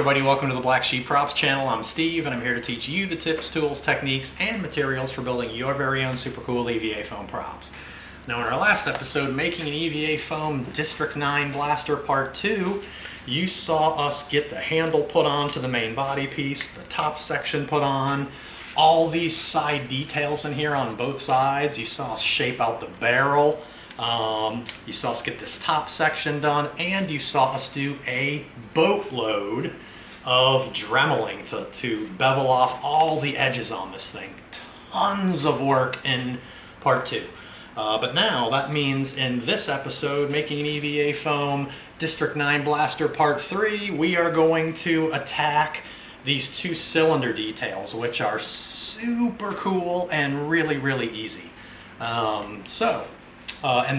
everybody, welcome to the Black Sheep Props channel. I'm Steve and I'm here to teach you the tips, tools, techniques, and materials for building your very own super cool EVA foam props. Now in our last episode, making an EVA foam District 9 blaster part 2, you saw us get the handle put on to the main body piece, the top section put on, all these side details in here on both sides. You saw us shape out the barrel. You saw us get this top section done, and you saw us do a boatload of dremeling to bevel off all the edges on this thing. Tons of work in part 2. But now that means in this episode, making an EVA foam District 9 Blaster Part 3, we are going to attack these two cylinder details, which are super cool and really, really easy. And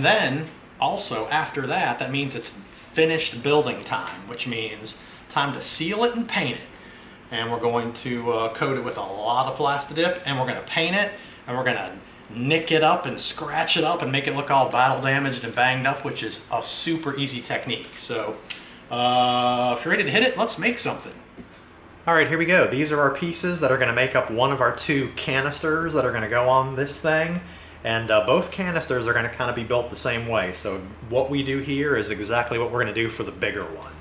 then also after that, that means it's finished building time, which means time to seal it and paint it. And we're going to coat it with a lot of Plastidip, and we're going to paint it, and we're going to nick it up and scratch it up and make it look all battle damaged and banged up, which is a super easy technique. So if you're ready to hit it, let's make something. All right, here we go. These are our pieces that are going to make up one of our two canisters that are going to go on this thing. And both canisters are going to kind of be built the same way. So what we do here is exactly what we're going to do for the bigger one.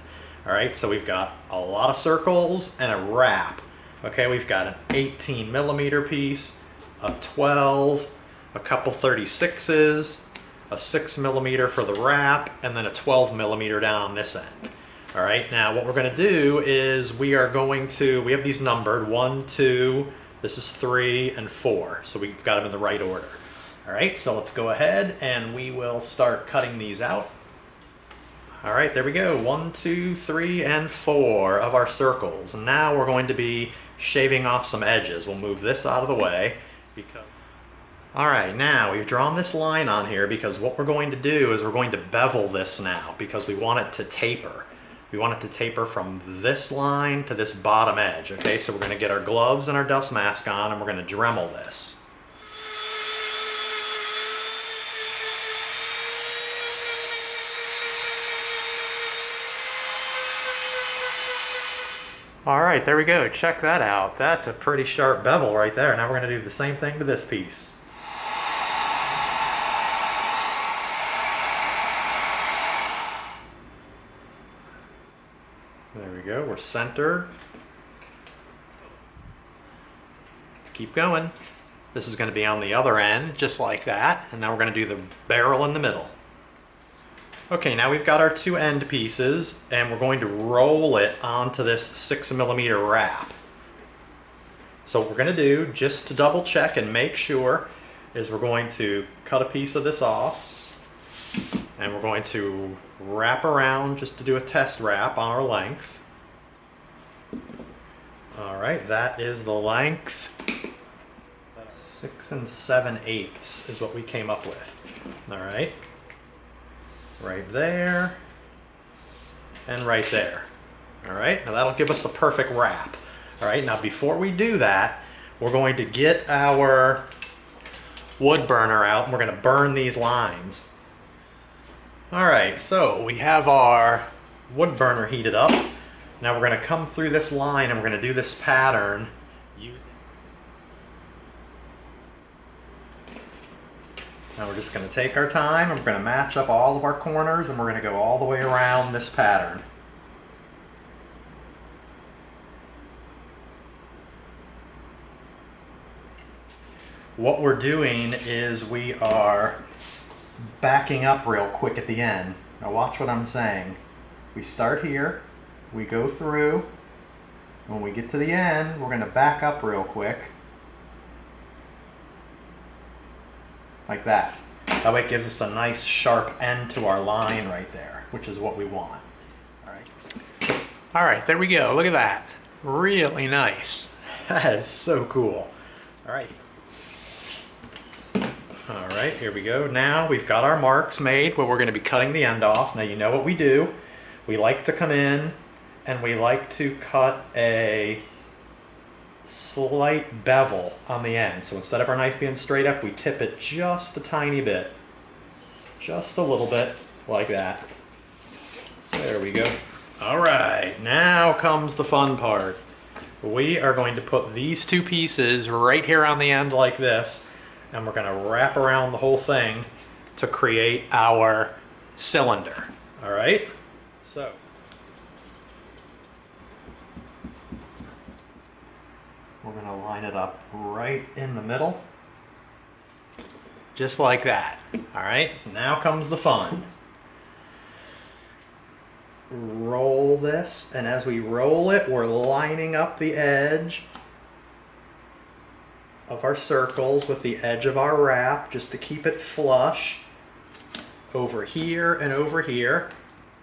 All right, so we've got a lot of circles and a wrap. Okay, we've got an 18 millimeter piece, a 12, a couple 36s, a 6 millimeter for the wrap, and then a 12 millimeter down on this end. All right, now what we're going to do is we have these numbered 1, 2, this is 3, and 4. So we've got them in the right order. All right, so let's go ahead and we will start cutting these out. All right, there we go. 1, 2, 3, and 4 of our circles. And now we're going to be shaving off some edges. We'll move this out of the way. All right, now we've drawn this line on here because what we're going to do is we're going to bevel this now because we want it to taper. We want it to taper from this line to this bottom edge. Okay, so we're going to get our gloves and our dust mask on and we're going to Dremel this. All right, there we go. Check that out. That's a pretty sharp bevel right there. Now we're going to do the same thing to this piece. There we go. We're centered. Let's keep going. This is going to be on the other end, just like that. And now we're going to do the barrel in the middle. Okay, now we've got our two end pieces and we're going to roll it onto this 6 millimeter wrap. So what we're going to do, just to double check and make sure, is we're going to cut a piece of this off and we're going to wrap around just to do a test wrap on our length. All right, that is the length. 6 7/8 is what we came up with. All right. Right there, and right there. All right, now that'll give us a perfect wrap. All right, now before we do that, we're going to get our wood burner out and we're going to burn these lines. All right, so we have our wood burner heated up. Now we're going to come through this line and we're going to do this pattern using. Now we're just going to take our time and we're going to match up all of our corners and we're going to go all the way around this pattern. What we're doing is we are backing up real quick at the end. Now watch what I'm saying. We start here, we go through, when we get to the end, we're going to back up real quick. Like that. That way it gives us a nice sharp end to our line right there, which is what we want. All right, there we go. Look at that. Really nice. That is so cool. All right. All right, here we go. Now we've got our marks made where we're going to be cutting the end off. Now you know what we do. We like to come in and we like to cut a slight bevel on the end. So instead of our knife being straight up, we tip it just a tiny bit. Just a little bit, like that. There we go. All right, now comes the fun part. We are going to put these two pieces right here on the end like this, and we're gonna wrap around the whole thing to create our cylinder, all right? So, we're gonna line it up right in the middle, just like that, all right? Now comes the fun. Roll this, and as we roll it, we're lining up the edge of our circles with the edge of our wrap just to keep it flush over here and over here.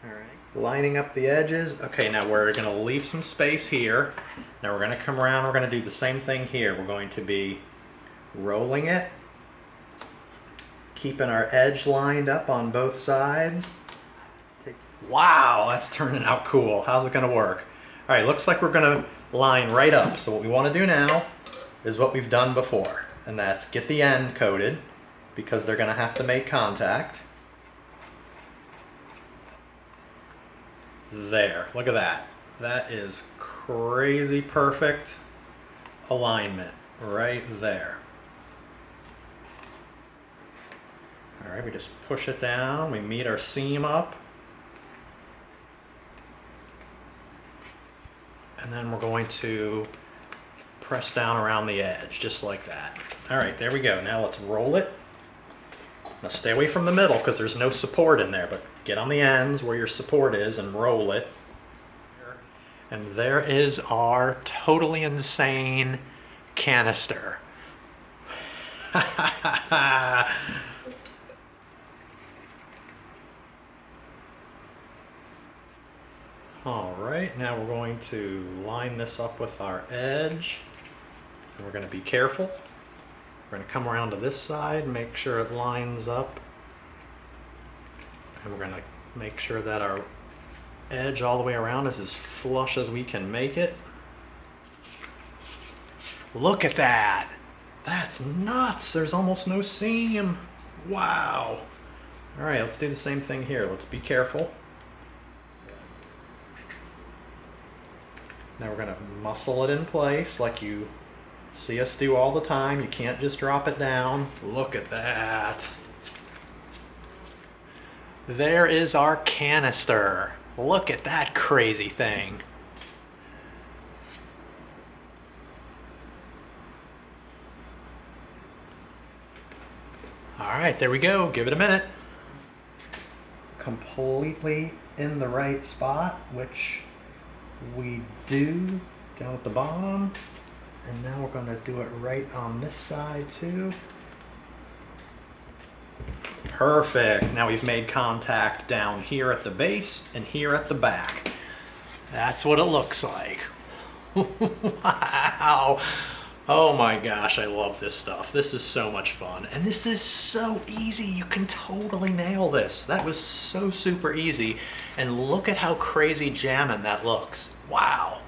All right, lining up the edges. Okay, now we're going to leave some space here. Now we're going to come around, we're going to do the same thing here. We're going to be rolling it, keeping our edge lined up on both sides. Wow, that's turning out cool. How's it gonna work? All right, looks like we're gonna line right up. So what we wanna do now is what we've done before, and that's get the end coated because they're gonna have to make contact. There, look at that. That is crazy perfect alignment right there. All right, we just push it down, we meet our seam up. And then we're going to press down around the edge, just like that. All right, there we go. Now let's roll it. Now stay away from the middle because there's no support in there, but get on the ends where your support is and roll it. And there is our totally insane canister. All right, now we're going to line this up with our edge, and we're going to be careful. We're going to come around to this side, make sure it lines up, and we're going to make sure that our edge all the way around is as flush as we can make it. Look at that! That's nuts! There's almost no seam! Wow! All right, let's do the same thing here. Let's be careful. Now we're going to muscle it in place like you see us do all the time. You can't just drop it down. Look at that. There is our canister. Look at that crazy thing. All right, there we go. Give it a minute. Completely in the right spot, which we do down at the bottom, and now we're going to do it right on this side too. Perfect. Now we've made contact down here at the base and here at the back. That's what it looks like. Wow. Oh my gosh, I love this stuff. This is so much fun. And this is so easy. You can totally nail this. That was so super easy. And look at how crazy jamming that looks. Wow.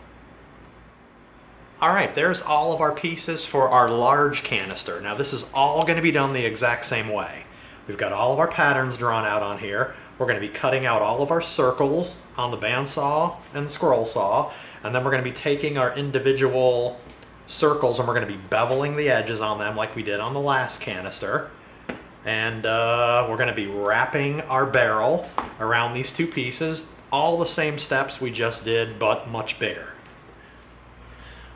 All right, there's all of our pieces for our large canister. Now this is all going to be done the exact same way. We've got all of our patterns drawn out on here. We're going to be cutting out all of our circles on the bandsaw and scroll saw. And then we're going to be taking our individual circles and we're going to be beveling the edges on them like we did on the last canister. And we're going to be wrapping our barrel around these two pieces. All the same steps we just did, but much bigger.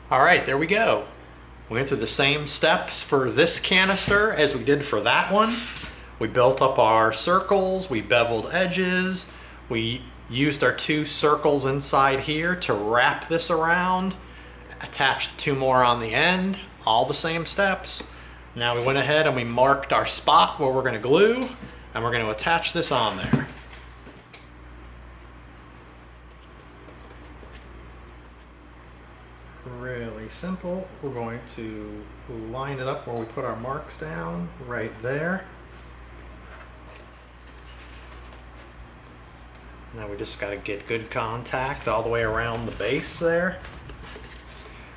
All right, there we go. We went through the same steps for this canister as we did for that one. We built up our circles, we beveled edges, we used our two circles inside here to wrap this around, attached two more on the end, all the same steps. Now we went ahead and we marked our spot where we're going to glue, and we're going to attach this on there. Really simple. We're going to line it up where we put our marks down, right there. Now we just got to get good contact all the way around the base there.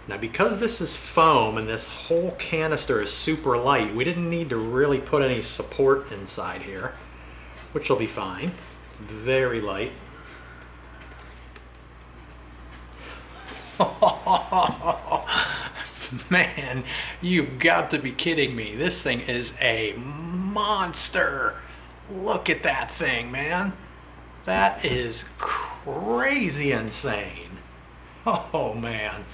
Now because this is foam and this whole canister is super light, we didn't need to really put any support inside here, which will be fine. Very light. Man, you've got to be kidding me. This thing is a monster. Look at that thing, man. That is crazy insane. Oh man,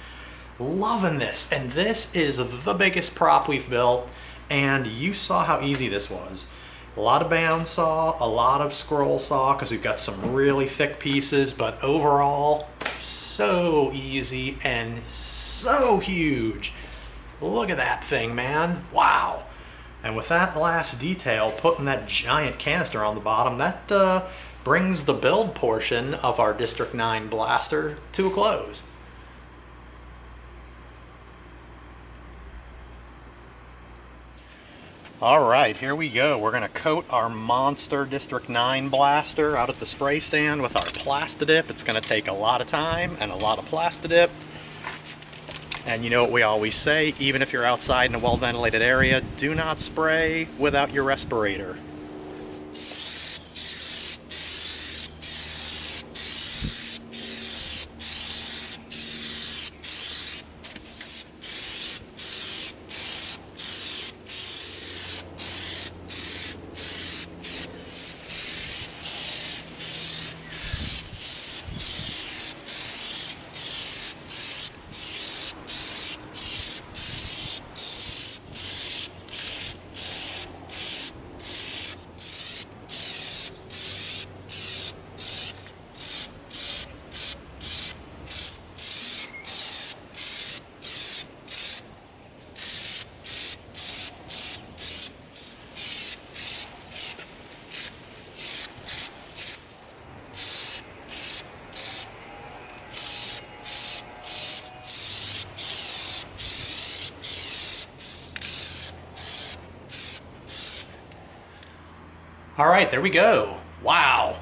loving this. And this is the biggest prop we've built, and you saw how easy this was. A lot of bandsaw, a lot of scroll saw, because we've got some really thick pieces, but overall, so easy and so huge. Look at that thing, man. Wow. And with that last detail, putting that giant canister on the bottom, that brings the build portion of our District 9 blaster to a close. All right, here we go. We're gonna coat our monster District 9 blaster out at the spray stand with our Plastidip. It's gonna take a lot of time and a lot of Plastidip. And you know what we always say, even if you're outside in a well-ventilated area, do not spray without your respirator. All right, there we go. Wow.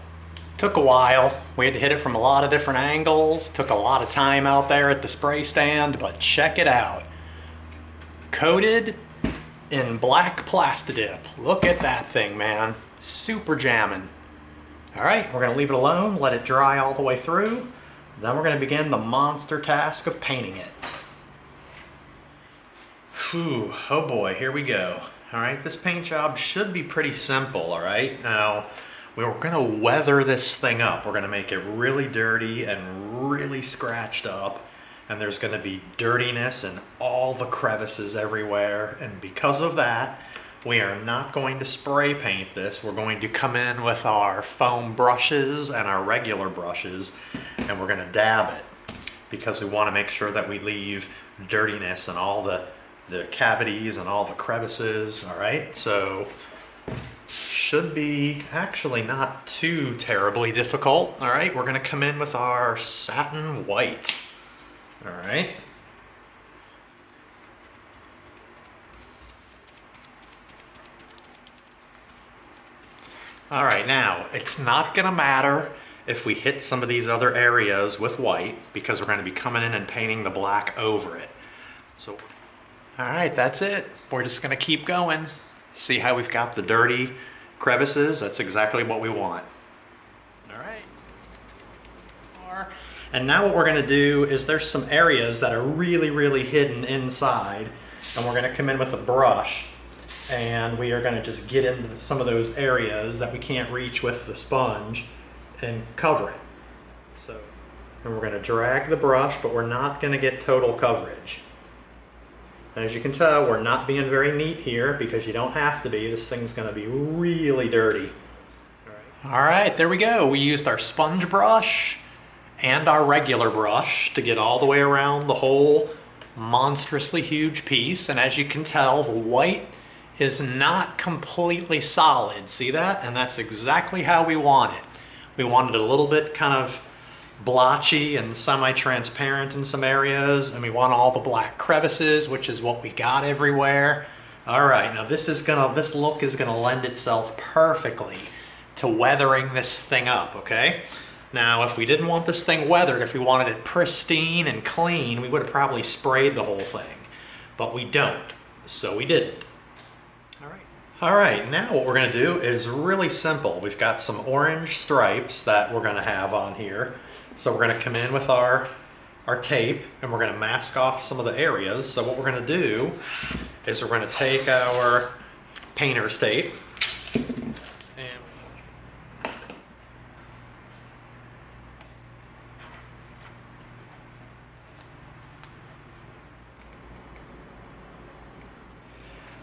Took a while. We had to hit it from a lot of different angles. Took a lot of time out there at the spray stand, but check it out. Coated in black Plastidip. Look at that thing, man. Super jamming. All right, we're gonna leave it alone, let it dry all the way through. Then we're gonna begin the monster task of painting it. Whew, oh boy, here we go. All right, this paint job should be pretty simple, all right? Now, we're gonna weather this thing up. We're gonna make it really dirty and really scratched up, and there's gonna be dirtiness in all the crevices everywhere, and because of that, we are not going to spray paint this. We're going to come in with our foam brushes and our regular brushes, and we're gonna dab it, because we wanna make sure that we leave dirtiness and all the cavities and all the crevices, all right? So should be actually not too terribly difficult, all right? We're gonna come in with our satin white, all right? All right, now, it's not gonna matter if we hit some of these other areas with white, because we're gonna be coming in and painting the black over it. So, all right, that's it. We're just gonna keep going. See how we've got the dirty crevices? That's exactly what we want. All right. And now what we're gonna do is there's some areas that are really, really hidden inside, and we're gonna come in with a brush, and we are gonna just get into some of those areas that we can't reach with the sponge and cover it. So, and we're gonna drag the brush, but we're not gonna get total coverage. As you can tell, we're not being very neat here because you don't have to be. This thing's gonna be really dirty. All right, there we go. We used our sponge brush and our regular brush to get all the way around the whole monstrously huge piece. And as you can tell, the white is not completely solid. See that? And that's exactly how we want it. We want it a little bit kind of blotchy and semi-transparent in some areas, and we want all the black crevices, which is what we got everywhere. All right, now this look is gonna lend itself perfectly to weathering this thing up, okay? Now, if we didn't want this thing weathered, if we wanted it pristine and clean, we would have probably sprayed the whole thing, but we don't, so we didn't. All right, now what we're gonna do is really simple. We've got some orange stripes that we're gonna have on here. So we're gonna come in with our our tape and we're going to mask off some of the areas. So what we're going to do is we're going to take our painter's tape and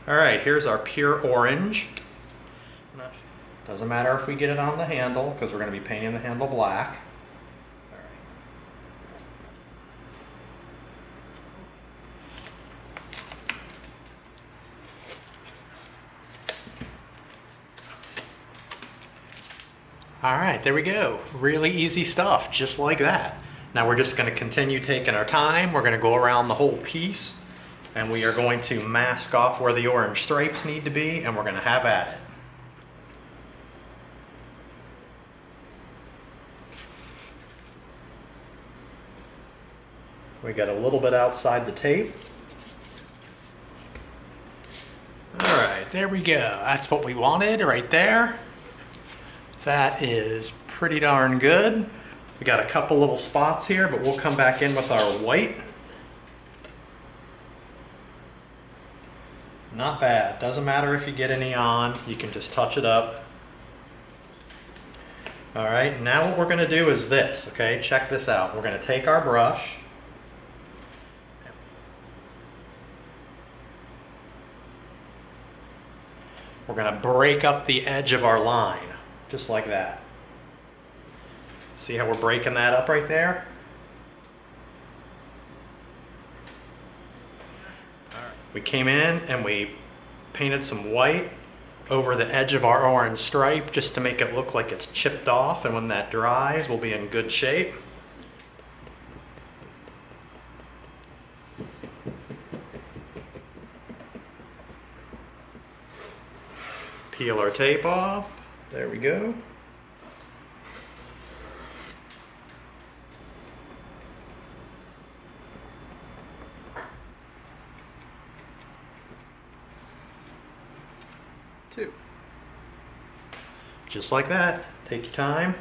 all right, here's our pure orange. Doesn't matter if we get it on the handle because we're going to be painting the handle black. All right, there we go. Really easy stuff, just like that. Now we're just going to continue taking our time. We're going to go around the whole piece and we are going to mask off where the orange stripes need to be and we're going to have at it. We got a little bit outside the tape. All right, there we go. That's what we wanted right there. That is pretty darn good. We got a couple little spots here, but we'll come back in with our white. Not bad. Doesn't matter if you get any on. You can just touch it up. All right, now what we're going to do is this, okay? Check this out. We're going to take our brush. We're going to break up the edge of our line, just like that. See how we're breaking that up right there? All right. We came in and we painted some white over the edge of our orange stripe just to make it look like it's chipped off, and when that dries, we'll be in good shape. Peel our tape off. There we go. Two. Just like that. Take your time.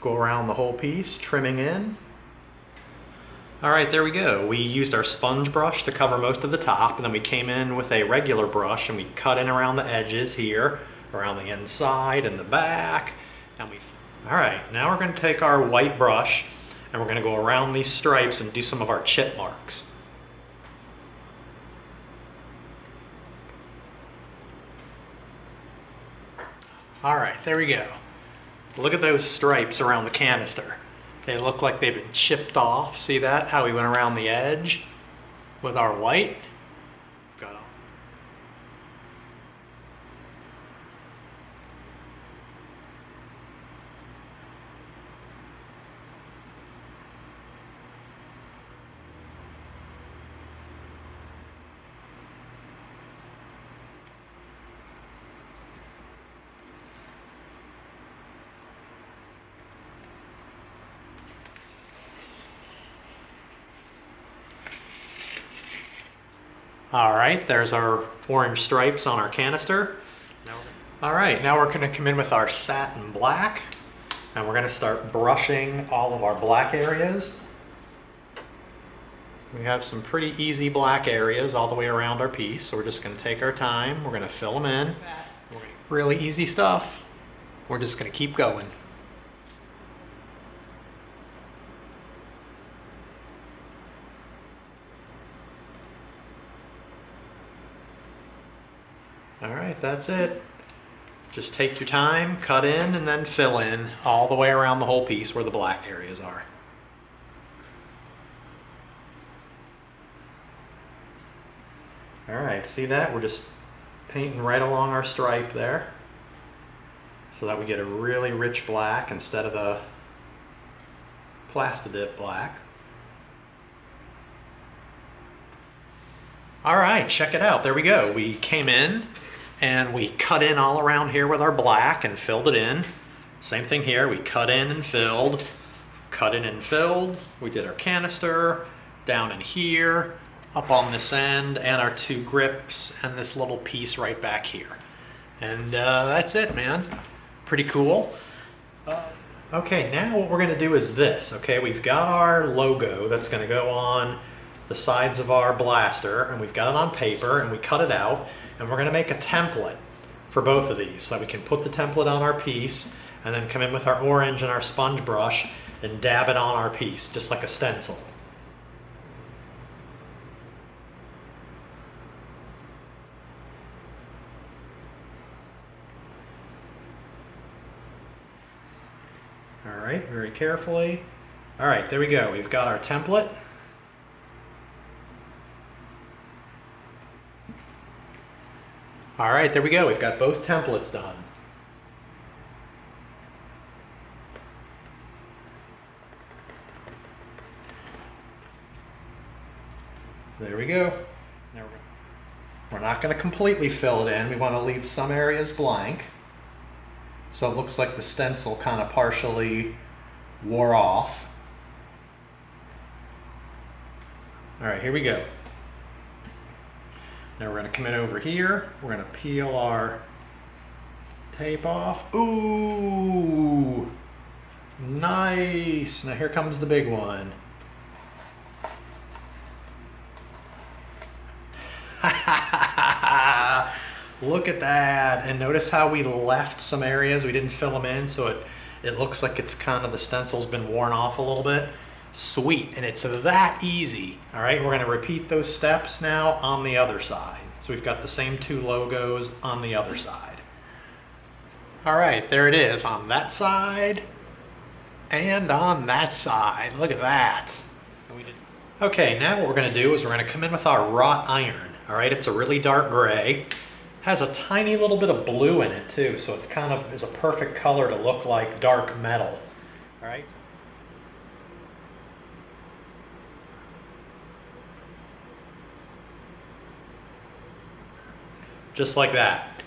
Go around the whole piece, trimming in. All right, there we go. We used our sponge brush to cover most of the top, and then we came in with a regular brush and we cut in around the edges here, around the inside and the back. And all right, now we're going to take our white brush and we're going to go around these stripes and do some of our chip marks. All right, there we go. Look at those stripes around the canister. They look like they've been chipped off. See that? How we went around the edge with our white. Got on. All right, there's our orange stripes on our canister. All right, now we're going to come in with our satin black, and we're going to start brushing all of our black areas. We have some pretty easy black areas all the way around our piece, so we're just going to take our time. We're going to fill them in. Really easy stuff. We're just going to keep going. All right, that's it. Just take your time, cut in, and then fill in all the way around the whole piece where the black areas are. All right, see that? We're just painting right along our stripe there so that we get a really rich black instead of the Plastidip black. All right, check it out. There we go. We came in and we cut in all around here with our black and filled it in. Same thing here. We cut in and filled, cut in and filled. We did our canister down in here, up on this end, and our two grips and this little piece right back here. And that's it, man. Pretty cool. Okay, now what we're going to do is this. Okay, we've got our logo that's going to go on the sides of our blaster, and we've got it on paper, and we cut it out, and we're going to make a template for both of these so that we can put the template on our piece and then come in with our orange and our sponge brush and dab it on our piece, just like a stencil. All right, very carefully. All right, there we go. We've got our template. All right, there we go. We've got both templates done. There we go. We're not going to completely fill it in. We want to leave some areas blank. So it looks like the stencil kind of partially wore off. All right, here we go. Now we're going to come in over here. We're going to peel our tape off. Ooh, nice. Now here comes the big one. Look at that. And notice how we left some areas. We didn't fill them in, so it looks like it's kind of, the stencil's been worn off a little bit. Sweet, and it's that easy. All right, we're going to repeat those steps now on the other side. So we've got the same two logos on the other side. All right, there it is on that side and on that side. Look at that. Okay, now what we're going to do is we're going to come in with our wrought iron. All right, it's a really dark gray. Has a tiny little bit of blue in it too, so it kind of is a perfect color to look like dark metal. All right. Just like that.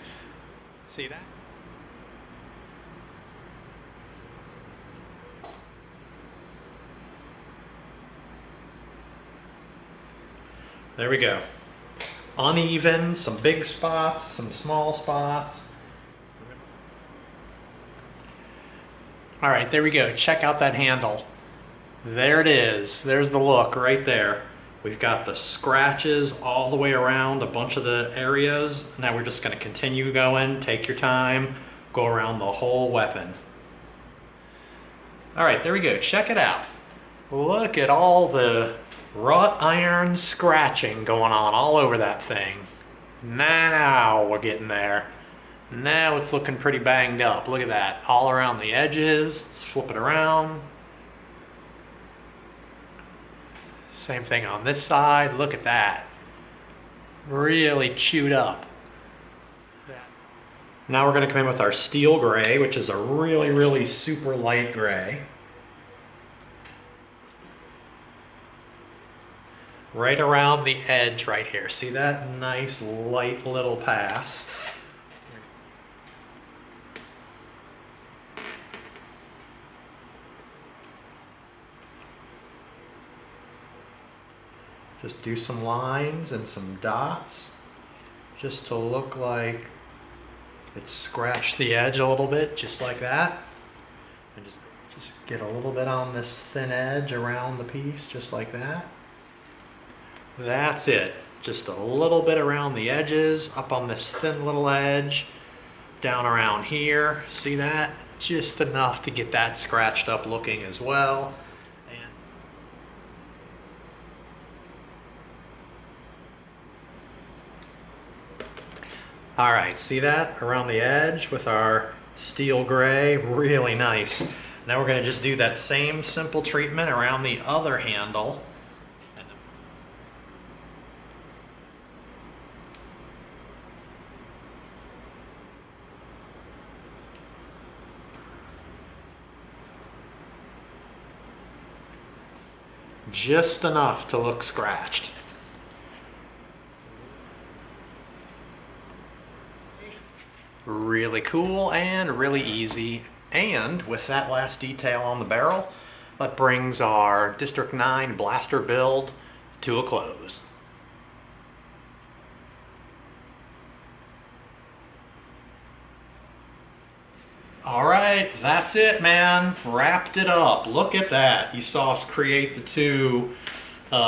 See that? There we go. Uneven, some big spots, some small spots. All right, there we go. Check out that handle. There it is. There's the look right there. We've got the scratches all the way around a bunch of the areas. Now we're just going to continue going. Take your time. Go around the whole weapon. All right, there we go. Check it out. Look at all the wrought iron scratching going on all over that thing. Now we're getting there. Now it's looking pretty banged up. Look at that. All around the edges. Let's flip it around. Same thing on this side. Look at that. Really chewed up. Now we're going to come in with our steel gray, which is a really, really super light gray. Right around the edge right here. See that nice light little pass? Just do some lines and some dots just to look like it's scratched the edge a little bit, just like that. And just get a little bit on this thin edge around the piece, just like that. That's it. Just a little bit around the edges, up on this thin little edge, down around here. See that? Just enough to get that scratched up looking as well. All right, see that around the edge with our steel gray? Really nice. Now we're going to just do that same simple treatment around the other handle. Just enough to look scratched. Really cool and really easy. And with that last detail on the barrel, that brings our District 9 blaster build to a close. All right, that's it, man. Wrapped it up. Look at that. You saw us create the two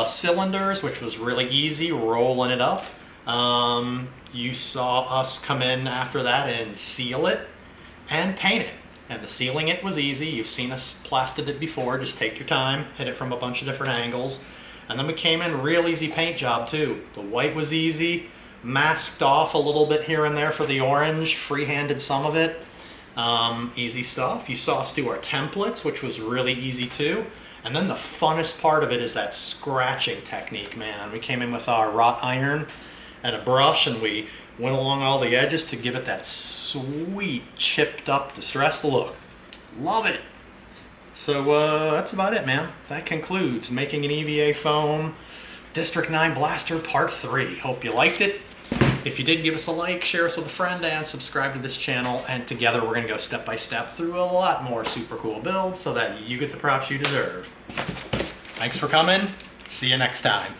cylinders, which was really easy, rolling it up. You saw us come in after that and seal it and paint it. And the sealing it was easy. You've seen us plastered it before. Just take your time, hit it from a bunch of different angles. And then we came in real easy paint job too. The white was easy, masked off a little bit here and there for the orange, free-handed some of it. Easy stuff. You saw us do our templates, which was really easy too. And then the funnest part of it is that scratching technique, man. We came in with our wrought iron and a brush, and we went along all the edges to give it that sweet, chipped up, distressed look. Love it! So that's about it, man. That concludes making an EVA foam District 9 Blaster Part 3. Hope you liked it. If you did, give us a like, share us with a friend, and subscribe to this channel. And together we're going to go step by step through a lot more super cool builds so that you get the props you deserve. Thanks for coming. See you next time.